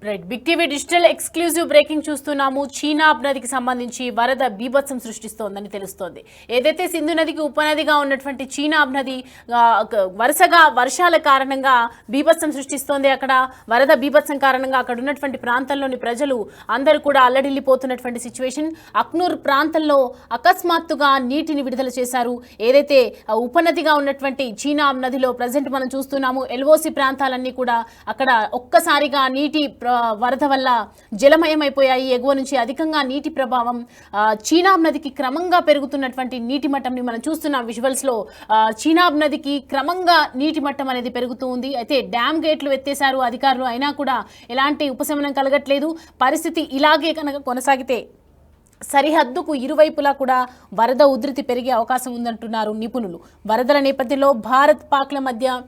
Right big TV digital exclusive breaking చూస్తున్నాము. చీనాబ్ నదికి సంబంధించి వరద బీభత్సం సృష్టిస్తోందని తెలుస్తోంది. ఏదైతే సింధు నదికి ఉపనదిగా ఉన్నటువంటి చీనాబ్ నది వరుసగా వర్షాల కారణంగా బీభత్సం సృష్టిస్తోంది. అక్కడ వరద బీభత్సం కారణంగా అక్కడ ఉన్నటువంటి ప్రాంతంలోని ప్రజలు అందరూ కూడా అల్లడిల్లిపోతున్నటువంటి సిచ్యువేషన్. అక్నూర్ ప్రాంతంలో అకస్మాత్తుగా నీటిని విడుదల చేశారు. ఏదైతే ఉపనదిగా ఉన్నటువంటి చీనాబ్ నదిలో ప్రజెంట్ మనం చూస్తున్నాము. ఎల్ఓసి ప్రాంతాలన్నీ కూడా అక్కడ ఒక్కసారిగా నీటి వరద వల్ల జలమయమైపోయాయి. ఎగువ నుంచి అధికంగా నీటి ప్రభావం చీనాబ్ నదికి క్రమంగా పెరుగుతున్నటువంటి నీటి మట్టంని మనం చూస్తున్నాం విజువల్స్ లో. చీనాబ్ నదికి క్రమంగా నీటి మట్టం అనేది పెరుగుతూ ఉంది. అయితే డ్యామ్ గేట్లు ఎత్తేశారు అధికారులు, అయినా కూడా ఎలాంటి ఉపశమనం కలగట్లేదు. పరిస్థితి ఇలాగే కనుక కొనసాగితే సరిహద్దుకు ఇరువైపులా కూడా వరద ఉధృతి పెరిగే అవకాశం ఉందంటున్నారు నిపుణులు. వరదల నేపథ్యంలో భారత్ పాక్ల మధ్య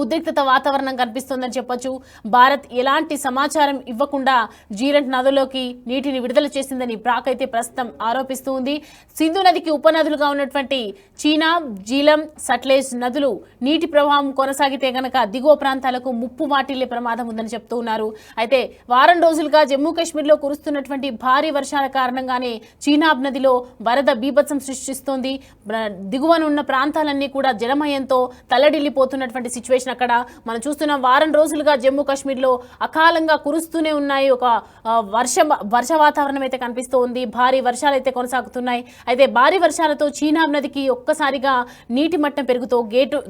ఉద్రిక్తత వాతావరణం కనిపిస్తోందని చెప్పొచ్చు. భారత్ ఎలాంటి సమాచారం ఇవ్వకుండా జీలంట్ నదిలోకి నీటిని విడుదల చేసిందని పాక్ అయితే ప్రస్తుతం ఆరోపిస్తూ ఉంది. సింధు నదికి ఉపనదులుగా ఉన్నటువంటి చీనాబ్, జీలం, సట్లెజ్ నదులు నీటి ప్రవాహం కొనసాగితే గనక దిగువ ప్రాంతాలకు ముప్పు వాటిల్లే ప్రమాదం ఉందని చెప్తూ ఉన్నారు. అయితే వారం రోజులుగా జమ్మూ కాశ్మీర్లో కురుస్తున్నటువంటి భారీ వర్షాల కారణంగానే చీనాబ్ నదిలో వరద బీభత్సం సృష్టిస్తోంది. దిగువన ఉన్న ప్రాంతాలన్నీ కూడా జలమయంతో తల్లడిల్లిపోతున్నటువంటి సిచ్యువేషన్ అక్కడ మనం చూస్తున్నాం. వారం రోజులుగా జమ్మూ కాశ్మీర్లో అకాలంగా కురుస్తూనే ఉన్నాయి. ఒక వర్ష వాతావరణం అయితే కనిపిస్తూ ఉంది. భారీ వర్షాలు అయితే కొనసాగుతున్నాయి. అయితే భారీ వర్షాలతో చీనాబ్ నదికి ఒక్కసారిగా నీటి మట్టం పెరుగుతూ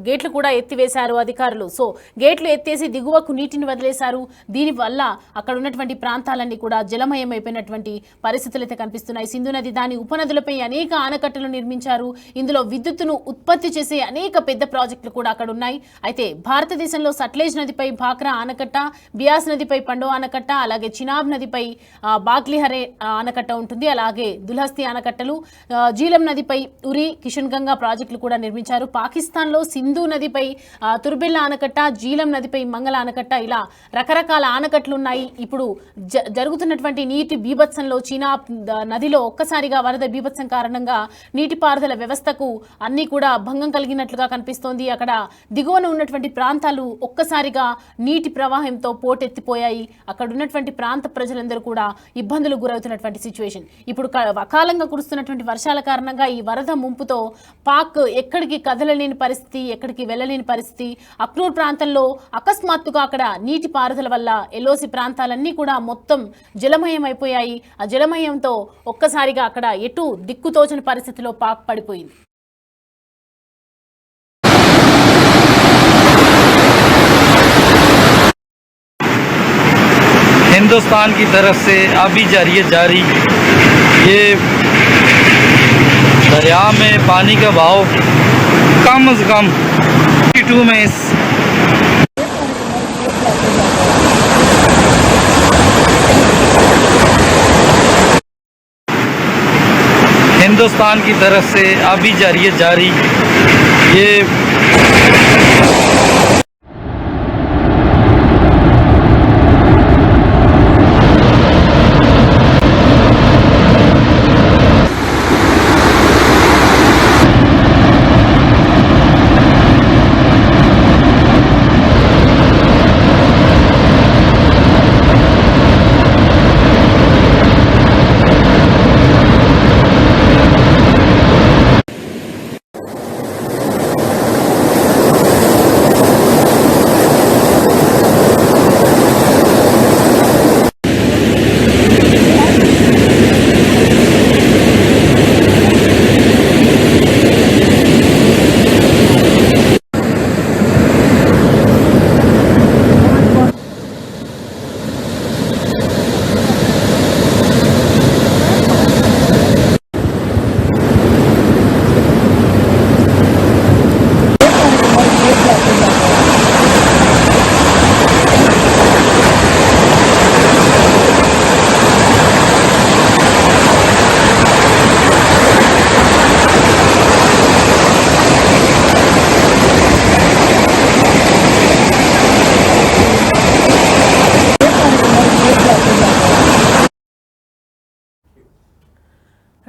గేట్లు కూడా ఎత్తివేశారు అధికారులు. సో గేట్లు ఎత్తేసి దిగువకు నీటిని వదిలేశారు. దీనివల్ల అక్కడ ఉన్నటువంటి ప్రాంతాలన్నీ కూడా జలమయం అయిపోయినటువంటి పరిస్థితులు అయితే కనిపిస్తున్నాయి. సింధు నది దాని ఉపనదులపై అనేక ఆనకట్టలు నిర్మించారు. ఇందులో విద్యుత్తును ఉత్పత్తి చేసే అనేక పెద్ద ప్రాజెక్టులు కూడా అక్కడ ఉన్నాయి. అయితే భారతదేశంలో సట్లెజ్ నదిపై భాక్రా ఆనకట్ట, బియాస్ నదిపై పండో ఆనకట్ట, అలాగే చినాబ్ నదిపై బాగ్లిహరే ఆనకట్ట ఉంటుంది. అలాగే దుల్హస్తి ఆనకట్టలు, జీలం నదిపై ఉరి, కిషన్ గంగా ప్రాజెక్టులు కూడా నిర్మించారు. పాకిస్తాన్లో సింధు నదిపై తుర్బెల్లా ఆనకట్ట, జీలం నదిపై మంగళ ఆనకట్ట, ఇలా రకరకాల ఆనకట్లు ఉన్నాయి. ఇప్పుడు జరుగుతున్నటువంటి నీటి బీభత్సంలో చీనాబ్ నదిలో ఒక్కసారిగా వరద బీభత్సం కారణంగా నీటిపారుదల వ్యవస్థకు అన్ని కూడా భంగం కలిగినట్లుగా కనిపిస్తోంది. అక్కడ దిగువన ఉన్నటువంటి ప్రాంతాలు ఒక్కసారిగా నీటి ప్రవాహంతో పోటెత్తిపోయాయి. అక్కడ ఉన్నటువంటి ప్రాంత ప్రజలందరూ కూడా ఇబ్బందులు గురవుతున్నటువంటి సిచ్యువేషన్. ఇప్పుడు అకాలంగా కురుస్తున్నటువంటి వర్షాల కారణంగా ఈ వరద ముంపుతో పాక్ ఎక్కడికి కదలలేని పరిస్థితి, ఎక్కడికి వెళ్ళలేని పరిస్థితి. అక్నూర్ ప్రాంతంలో అకస్మాత్తుగా అక్కడ నీటి పారుదల వల్ల ఎల్ఓసి ప్రాంతాలన్నీ కూడా మొత్తం జలమయం అయిపోయాయి. ఆ జలమయంతో ఒక్కసారిగా అక్కడ ఎటు దిక్కుతోచని పరిస్థితిలో పాక్ పడిపోయింది. हिंदुस्तान की तरफ से अभी जारी ये दरिया में पानी का बहाव कम से कम 52 में हिंदुस्तान की तरफ से अभी जारी ये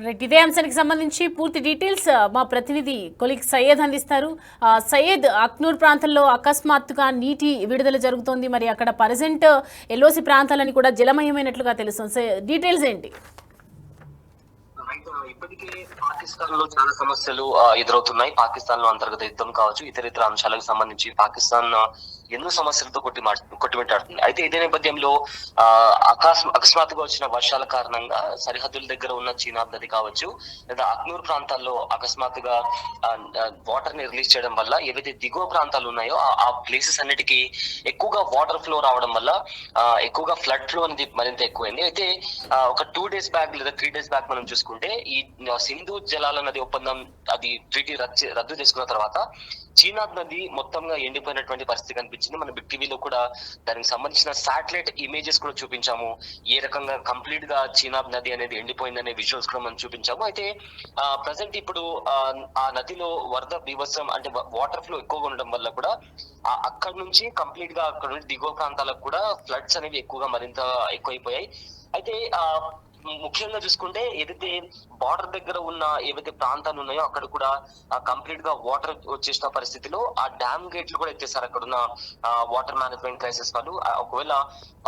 రైట్, ఇదే అంశానికి సంబంధించి పూర్తి డీటెయిల్స్ మా ప్రతినిధి కొలిక్ సయ్యద్ అందిస్తారు. సయ్యద్, అక్నూర్ ప్రాంతంలో అకస్మాత్తుగా నీటి విడుదల జరుగుతోంది. మరి అక్కడ ప్రజెంట్ ఎల్ఓసి ప్రాంతాలని కూడా జలమయమైనట్లుగా తెలుస్తుంది. డీటెయిల్స్ ఏంటి? ఇప్పటికే పాకిస్తాన్ లో చాలా సమస్యలు ఎదురవుతున్నాయి. పాకిస్తాన్ లో అంతర్గత యుద్ధం కావచ్చు, ఇతర అంశాలకు సంబంధించి పాకిస్తాన్ ఎన్నో సమస్యలతో కొట్టిమిట్టాడుతుంది. అయితే ఇదే నేపథ్యంలో అకస్మాత్తుగా వచ్చిన వర్షాల కారణంగా సరిహద్దుల దగ్గర ఉన్న చీనాబ్ నది కావచ్చు, లేదా అక్నూర్ ప్రాంతాల్లో అకస్మాత్తుగా వాటర్ ని రిలీజ్ చేయడం వల్ల ఏవైతే దిగువ ప్రాంతాలు ఉన్నాయో ఆ ప్లేసెస్ అన్నిటికీ ఎక్కువగా వాటర్ ఫ్లో రావడం వల్ల ఎక్కువగా ఫ్లడ్ ఫ్లో అనేది మరింత ఎక్కువైంది. అయితే ఒక 2 days బ్యాక్ లేదా 3 days బ్యాక్ మనం చూసుకుంటే ఈ సింధు జలాల నది ఒప్పందం అది ట్రీటీ రద్దు చేసుకున్న తర్వాత చీనాబ్ నది మొత్తంగా ఎండిపోయినటువంటి పరిస్థితి కనిపించింది. మన బిగ్ టీవీలో కూడా దానికి సంబంధించిన శాటిలైట్ ఇమేజెస్ కూడా చూపించాము. ఏ రకంగా కంప్లీట్ గా చీనాబ్ నది అనేది ఎండిపోయిందనే విజువల్స్ కూడా మనం చూపించాము. అయితే ప్రజెంట్ ఇప్పుడు ఆ నదిలో వరద బీభత్సం అంటే వాటర్ ఫ్లో ఎక్కువగా ఉండడం వల్ల కూడా అక్కడ నుంచి కంప్లీట్ గా అక్కడ నుంచి దిగువ ప్రాంతాలకు కూడా ఫ్లడ్స్ అనేవి ఎక్కువగా మరింత ఎక్కువైపోయాయి. అయితే ముఖ్యంగా చూసుకుంటే ఏదైతే బార్డర్ దగ్గర ఉన్న ఏవైతే ప్రాంతాలు ఉన్నాయో అక్కడ కూడా కంప్లీట్ గా వాటర్ వచ్చేసిన పరిస్థితిలో ఆ డ్యామ్ గేట్లు కూడా ఎత్తేసారు అక్కడ ఉన్న వాటర్ మేనేజ్మెంట్ క్రైసిస్ వాళ్ళు. ఒకవేళ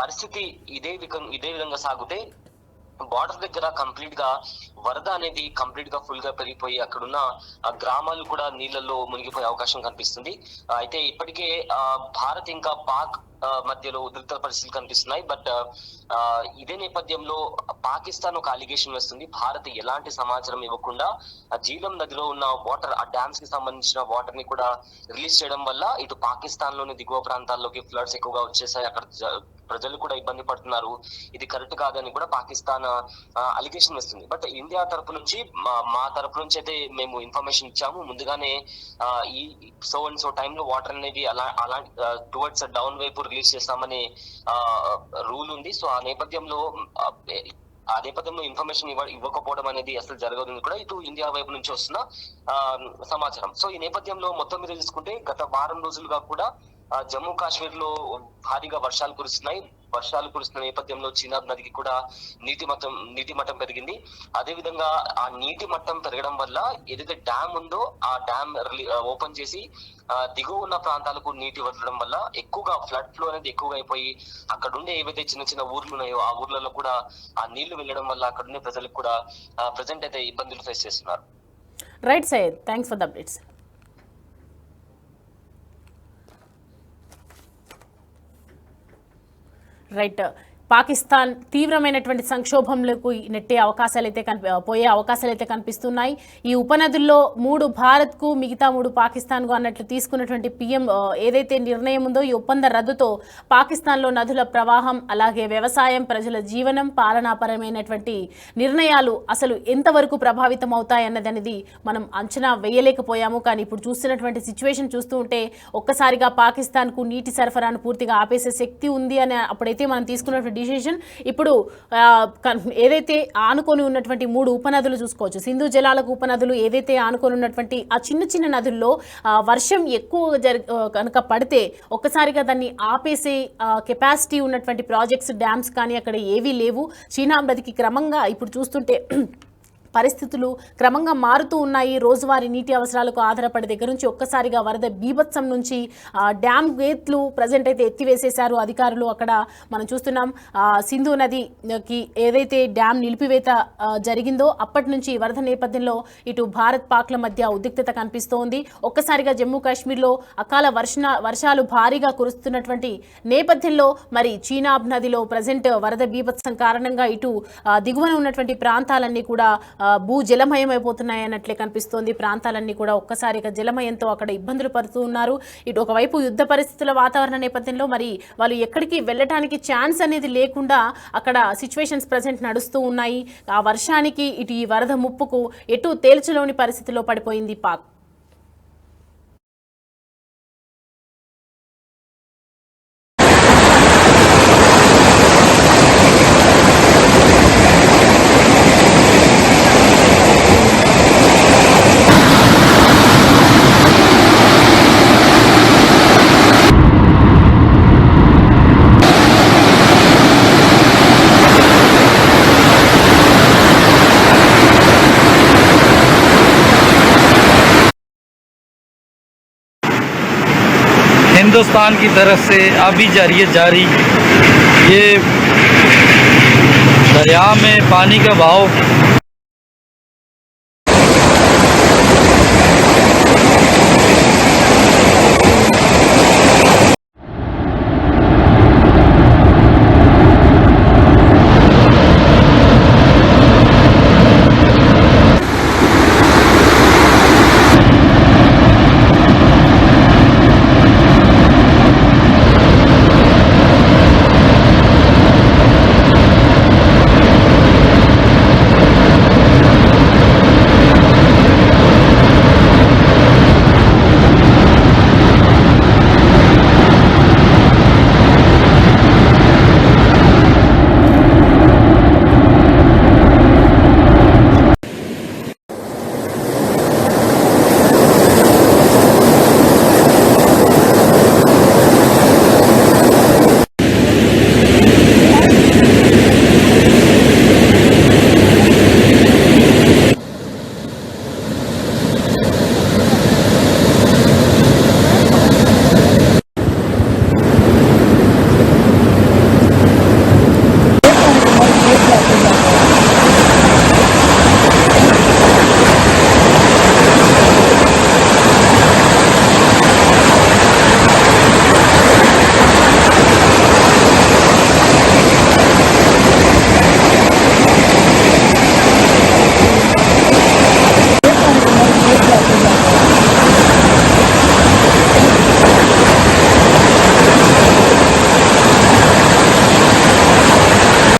పరిస్థితి ఇదే విధంగా సాగితే బార్డర్ దగ్గర కంప్లీట్ గా వరద అనేది కంప్లీట్ గా ఫుల్ గా పెరిగిపోయి అక్కడున్న గ్రామాలు కూడా నీళ్లలో మునిగిపోయే అవకాశం కనిపిస్తుంది. అయితే ఇప్పటికే భారత్ ఇంకా పాక్ మధ్యలో ఉద్రిక్త పరిస్థితులు కనిపిస్తున్నాయి. బట్ ఇదే నేపథ్యంలో పాకిస్తాన్ ఒక అలిగేషన్ వేస్తుంది, భారత్ ఎలాంటి సమాచారం ఇవ్వకుండా జీలం నదిలో ఉన్న వాటర్ ఆ డ్యామ్స్ కి సంబంధించిన వాటర్ ని కూడా రిలీజ్ చేయడం వల్ల ఇటు పాకిస్తాన్ లోని దిగువ ప్రాంతాల్లోకి ఫ్లడ్స్ ఎక్కువగా వచ్చేసాయి, అక్కడ ప్రజలు కూడా ఇబ్బంది పడుతున్నారు, ఇది కరెక్ట్ కాదని కూడా పాకిస్తాన్ అలిగేషన్ వేస్తుంది. బట్ ఇండియా తరపు నుంచి మా తరపు నుంచి అయితే మేము ఇన్ఫర్మేషన్ ఇచ్చాము ముందుగానే, ఈ సో టైంలో వాటర్ అనేది అలా టువర్డ్స్ డౌన్ వైపు రిలీజ్ చేస్తామని రూల్ ఉంది. సో ఆ నేపథ్యంలో ఇన్ఫర్మేషన్ ఇవ్వకపోవడం అనేది అసలు జరగదు కూడా ఇటు ఇండియా వైపు నుంచి వస్తున్న సమాచారం. సో ఈ నేపథ్యంలో మొత్తం మీద చూసుకుంటే గత వారం రోజులుగా కూడా జమ్మూ కాశ్మీర్ లో భారీగా వర్షాలు కురుస్తున్న నేపథ్యంలో చీనాబ్ నదికి కూడా నీటి మట్టం పెరిగింది. అదే విధంగా ఆ నీటి మట్టం పెరగడం వల్ల ఏదైతే డ్యామ్ ఉందో ఆ డ్యామ్ ఓపెన్ చేసి దిగువ ఉన్న ప్రాంతాలకు నీటి వదలడం వల్ల ఎక్కువగా ఫ్లడ్ ఫ్లో అనేది ఎక్కువగా అయిపోయి అక్కడ ఉండే ఏవైతే చిన్న చిన్న ఊర్లు ఉన్నాయో ఆ ఊర్లలో కూడా ఆ నీళ్లు వెళ్ళడం వల్ల అక్కడ ఉండే ప్రజలకు కూడా ప్రెసెంట్ అయితే ఇబ్బందులు ఫేస్ చేస్తున్నారు. Right Syed, thanks for the updates. Right, Pakistan తీవ్రమైనటువంటి సంక్షోభంలోకి నెట్టే పోయే అవకాశాలు అయితే కనిపిస్తున్నాయి. ఈ ఉపనదుల్లో 3 భారత్కు మిగతా 3 పాకిస్తాన్కు అన్నట్లు తీసుకున్నటువంటి పీఎం ఏదైతే నిర్ణయం ఉందో ఈ ఒప్పంద రద్దుతో పాకిస్తాన్లో నదుల ప్రవాహం, అలాగే వ్యవసాయం, ప్రజల జీవనం, పాలనాపరమైనటువంటి నిర్ణయాలు అసలు ఎంతవరకు ప్రభావితం అవుతాయన్నదనేది మనం అంచనా వేయలేకపోయాము. కానీ ఇప్పుడు చూస్తున్నటువంటి సిచ్యువేషన్ చూస్తూ ఉంటే ఒక్కసారిగా పాకిస్తాన్కు నీటి సరఫరాను పూర్తిగా ఆపేసే శక్తి ఉంది అని అప్పుడైతే మనం తీసుకున్నటువంటి డిసిషన్ ఇప్పుడు ఏదైతే ఆనుకొని ఉన్నటువంటి 3 ఉపనదులు చూసుకోవచ్చు. సింధు జలాలకు ఉపనదులు ఏదైతే ఆనుకొని ఉన్నటువంటి ఆ చిన్న చిన్న నదుల్లో వర్షం ఎక్కువ కనుక పడితే ఒక్కసారిగా దాన్ని ఆపేసే కెపాసిటీ ఉన్నటువంటి ప్రాజెక్ట్స్, డ్యామ్స్ కానీ అక్కడ ఏవీ లేవు. చీనాబ్ నదికి క్రమంగా ఇప్పుడు చూస్తుంటే పరిస్థితులు క్రమంగా మారుతూ ఉన్నాయి. రోజువారీ నీటి అవసరాలకు ఆధారపడే దగ్గర నుంచి ఒక్కసారిగా వరద బీభత్సం నుంచి డ్యామ్ గేట్లు ప్రజెంట్ అయితే ఎత్తివేసేశారు అధికారులు. అక్కడ మనం చూస్తున్నాం సింధు నదికి ఏదైతే డ్యామ్ నిలిపివేత జరిగిందో అప్పటి నుంచి వరద నేపథ్యంలో ఇటు భారత్ పాక్ల మధ్య ఉద్రిక్తత కనిపిస్తోంది. ఒక్కసారిగా జమ్మూ కాశ్మీర్లో అకాల వర్షాలు భారీగా కురుస్తున్నటువంటి నేపథ్యంలో మరి చీనాబ్ నదిలో ప్రజెంట్ వరద బీభత్సం కారణంగా ఇటు దిగువన ఉన్నటువంటి ప్రాంతాలన్నీ కూడా జలమయమైపోతున్నాయి అన్నట్లే కనిపిస్తోంది. ప్రాంతాలన్నీ కూడా ఒక్కసారిగా జలమయంతో అక్కడ ఇబ్బందులు పడుతూ ఉన్నారు. ఇటు ఒకవైపు యుద్ధ పరిస్థితుల వాతావరణ నేపథ్యంలో మరి వాళ్ళు ఎక్కడికి వెళ్ళటానికి ఛాన్స్ అనేది లేకుండా అక్కడ సిచ్యువేషన్స్ ప్రజెంట్ నడుస్తూ ఉన్నాయి. ఆ వర్షానికి ఇటు ఈ వరద ముప్పుకు ఎటు తేల్చలోని పరిస్థితిలో పడిపోయింది పాక్. हिंदुस्तान की तरफ से अभी जारी ये दरिया में पानी का बहाव